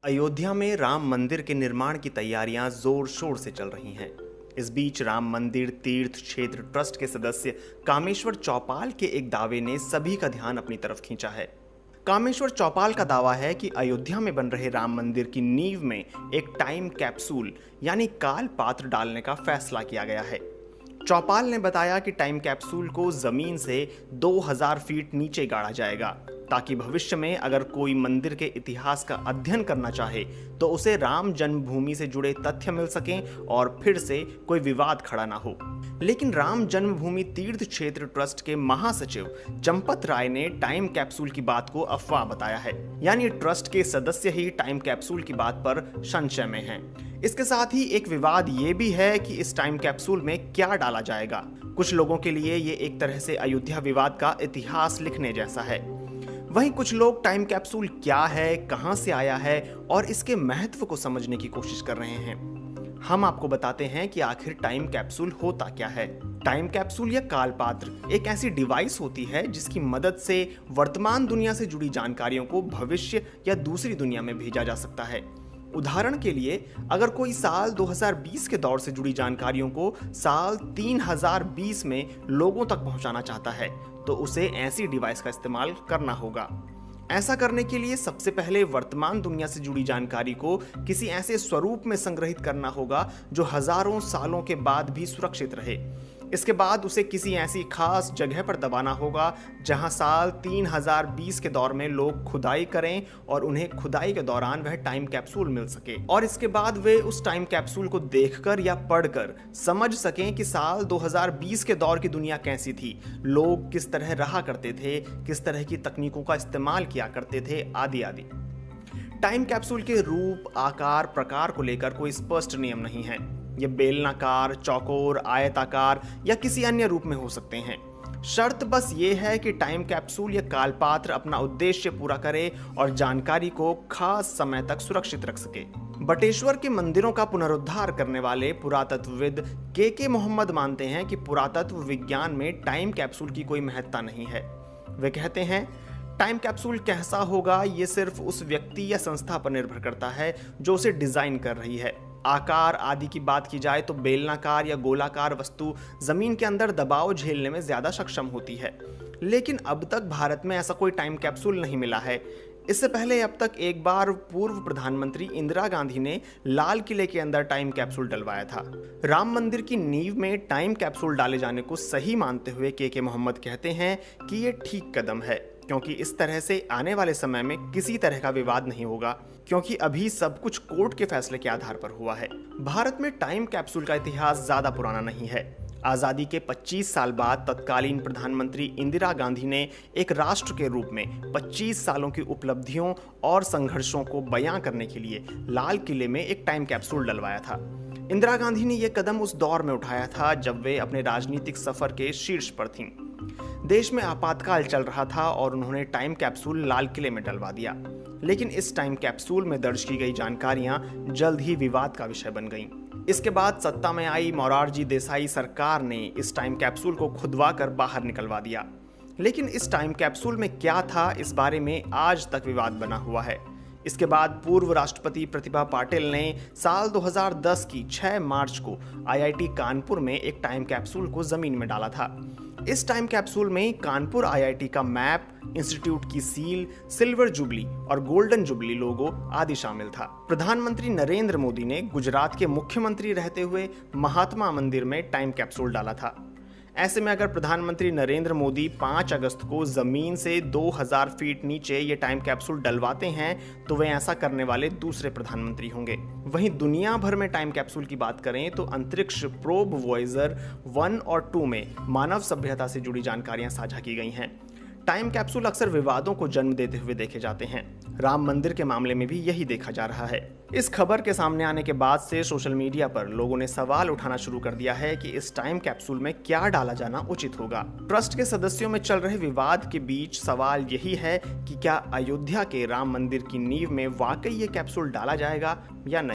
अयोध्या में राम मंदिर के निर्माण की तैयारियां जोर शोर से चल रही हैं। इस बीच राम मंदिर तीर्थ क्षेत्र ट्रस्ट के सदस्य कामेश्वर चौपाल के एक दावे ने सभी का ध्यान अपनी तरफ खींचा है। कामेश्वर चौपाल का दावा है कि अयोध्या में बन रहे राम मंदिर की नींव में एक टाइम कैप्सूल यानी काल पात्र डालने का फैसला किया गया है। चौपाल ने बताया कि टाइम कैप्सूल को जमीन से 2000 फीट नीचे गाड़ा जाएगा ताकि भविष्य में अगर कोई मंदिर के इतिहास का अध्ययन करना चाहे तो उसे राम जन्मभूमि से जुड़े तथ्य मिल सकें और फिर से कोई विवाद खड़ा ना हो। लेकिन राम जन्मभूमि तीर्थ क्षेत्र ट्रस्ट के महासचिव चंपत राय ने टाइम कैप्सूल की बात को अफवाह बताया है, यानी ट्रस्ट के सदस्य ही टाइम कैप्सूल की बात पर संशय में हैं। इसके साथ ही एक विवाद ये भी है कि इस टाइम कैप्सूल में क्या डाला जाएगा। कुछ लोगों के लिए ये एक तरह से अयोध्या विवाद का इतिहास लिखने जैसा है। वहीं कुछ लोग टाइम कैप्सूल क्या है, कहां से आया है और इसके महत्व को समझने की कोशिश कर रहे हैं। हम आपको बताते हैं कि आखिर टाइम कैप्सूल होता क्या है। टाइम कैप्सूल या कालपात्र एक ऐसी डिवाइस होती है जिसकी मदद से वर्तमान दुनिया से जुड़ी जानकारियों को भविष्य या दूसरी दुनिया में भेजा जा सकता है। उदाहरण के लिए अगर कोई साल 2020 के दौर से जुड़ी जानकारियों को साल 3020 में लोगों तक पहुंचाना चाहता है तो उसे ऐसी डिवाइस का इस्तेमाल करना होगा। ऐसा करने के लिए सबसे पहले वर्तमान दुनिया से जुड़ी जानकारी को किसी ऐसे स्वरूप में संग्रहित करना होगा जो हजारों सालों के बाद भी सुरक्षित रहे। इसके बाद उसे किसी ऐसी खास जगह पर दबाना होगा जहां साल 3020 के दौर में लोग खुदाई करें और उन्हें खुदाई के दौरान वह टाइम कैप्सूल मिल सके और इसके बाद वे उस टाइम कैप्सूल को देखकर या पढ़कर समझ सकें कि साल 2020 के दौर की दुनिया कैसी थी, लोग किस तरह रहा करते थे, किस तरह की तकनीकों का इस्तेमाल किया करते थे, आदि आदि। टाइम कैप्सूल के रूप, आकार, प्रकार को लेकर कोई स्पष्ट नियम नहीं है। ये बेलनाकार, चौकोर, आयताकार या किसी अन्य रूप में हो सकते हैं। शर्त बस ये है कि टाइम कैप्सूल या कालपात्र अपना उद्देश्य पूरा करे और जानकारी को खास समय तक सुरक्षित रख सके। बटेश्वर के मंदिरों का पुनरुद्धार करने वाले पुरातत्वविद के मोहम्मद मानते हैं कि पुरातत्व विज्ञान में टाइम कैप्सूल की कोई महत्ता नहीं है। वे कहते हैं, टाइम कैप्सूल कैसा होगा ये सिर्फ उस व्यक्ति या संस्था पर निर्भर करता है जो उसे डिजाइन कर रही है। आकार आदि की बात की जाए तो बेलनाकार या गोलाकार वस्तु जमीन के अंदर दबाव झेलने में ज्यादा सक्षम होती है, लेकिन अब तक भारत में ऐसा कोई टाइम कैप्सूल नहीं मिला है। इससे पहले अब तक एक बार पूर्व प्रधानमंत्री इंदिरा गांधी ने लाल किले के अंदर टाइम कैप्सूल डलवाया था। राम मंदिर की नींव में टाइम कैप्सूल डाले जाने को सही मानते हुए के मोहम्मद कहते हैं कि ये ठीक कदम है क्योंकि इस तरह से आने वाले समय में किसी तरह का विवाद नहीं होगा, क्योंकि अभी सब कुछ कोर्ट के फैसले के आधार पर हुआ है। भारत में टाइम कैप्सूल का इतिहास ज्यादा पुराना नहीं है। आजादी के 25 साल बाद तत्कालीन प्रधानमंत्री इंदिरा गांधी ने एक राष्ट्र के रूप में 25 सालों की उपलब्धियों और संघर्षों को बयां करने के लिए लाल किले में एक टाइम कैप्सूल डलवाया था। इंदिरा गांधी ने यह कदम उस दौर में उठाया था जब वे अपने राजनीतिक सफर के शीर्ष पर थीं। देश में आपातकाल चल रहा था और उन्होंने टाइम कैप्सूल लाल किले में डलवा दिया, लेकिन इस टाइम कैप्सूल में दर्ज की गई जानकारियां जल्द ही विवाद का विषय बन गईं। इसके बाद सत्ता में आई मोरारजी देसाई सरकार ने इस टाइम कैप्सूल को खुदवा कर बाहर निकलवा दिया, लेकिन इस टाइम कैप्सूल में क्या था इस बारे में आज तक विवाद बना हुआ है। इसके बाद पूर्व राष्ट्रपति प्रतिभा पाटिल ने साल 2010 की 6 मार्च को आईआईटी कानपुर में एक टाइम कैप्सूल को जमीन में डाला था। इस टाइम कैप्सूल में कानपुर आईआईटी का मैप, इंस्टीट्यूट की सील, सिल्वर जुबली और गोल्डन जुबली लोगो आदि शामिल था। प्रधानमंत्री नरेंद्र मोदी ने गुजरात के मुख्यमंत्री रहते हुए महात्मा मंदिर में टाइम कैप्सूल डाला था। ऐसे में अगर प्रधानमंत्री नरेंद्र मोदी 5 अगस्त को जमीन से 2000 फीट नीचे ये टाइम कैप्सूल डलवाते हैं तो वे ऐसा करने वाले दूसरे प्रधानमंत्री होंगे। वहीं दुनिया भर में टाइम कैप्सूल की बात करें तो अंतरिक्ष प्रोब वॉयेजर 1 और 2 में मानव सभ्यता से जुड़ी जानकारियां साझा की गई हैं। टाइम कैप्सूल अक्सर विवादों को जन्म देते हुए देखे जाते हैं। राम मंदिर के मामले में भी यही देखा जा रहा है। इस खबर के सामने आने के बाद से सोशल मीडिया पर लोगों ने सवाल उठाना शुरू कर दिया है कि इस टाइम कैप्सूल में क्या डाला जाना उचित होगा। ट्रस्ट के सदस्यों में चल रहे विवाद के बीच सवाल यही है कि क्या अयोध्या के राम मंदिर की नींव में वाकई ये कैप्सूल डाला जाएगा या नहीं।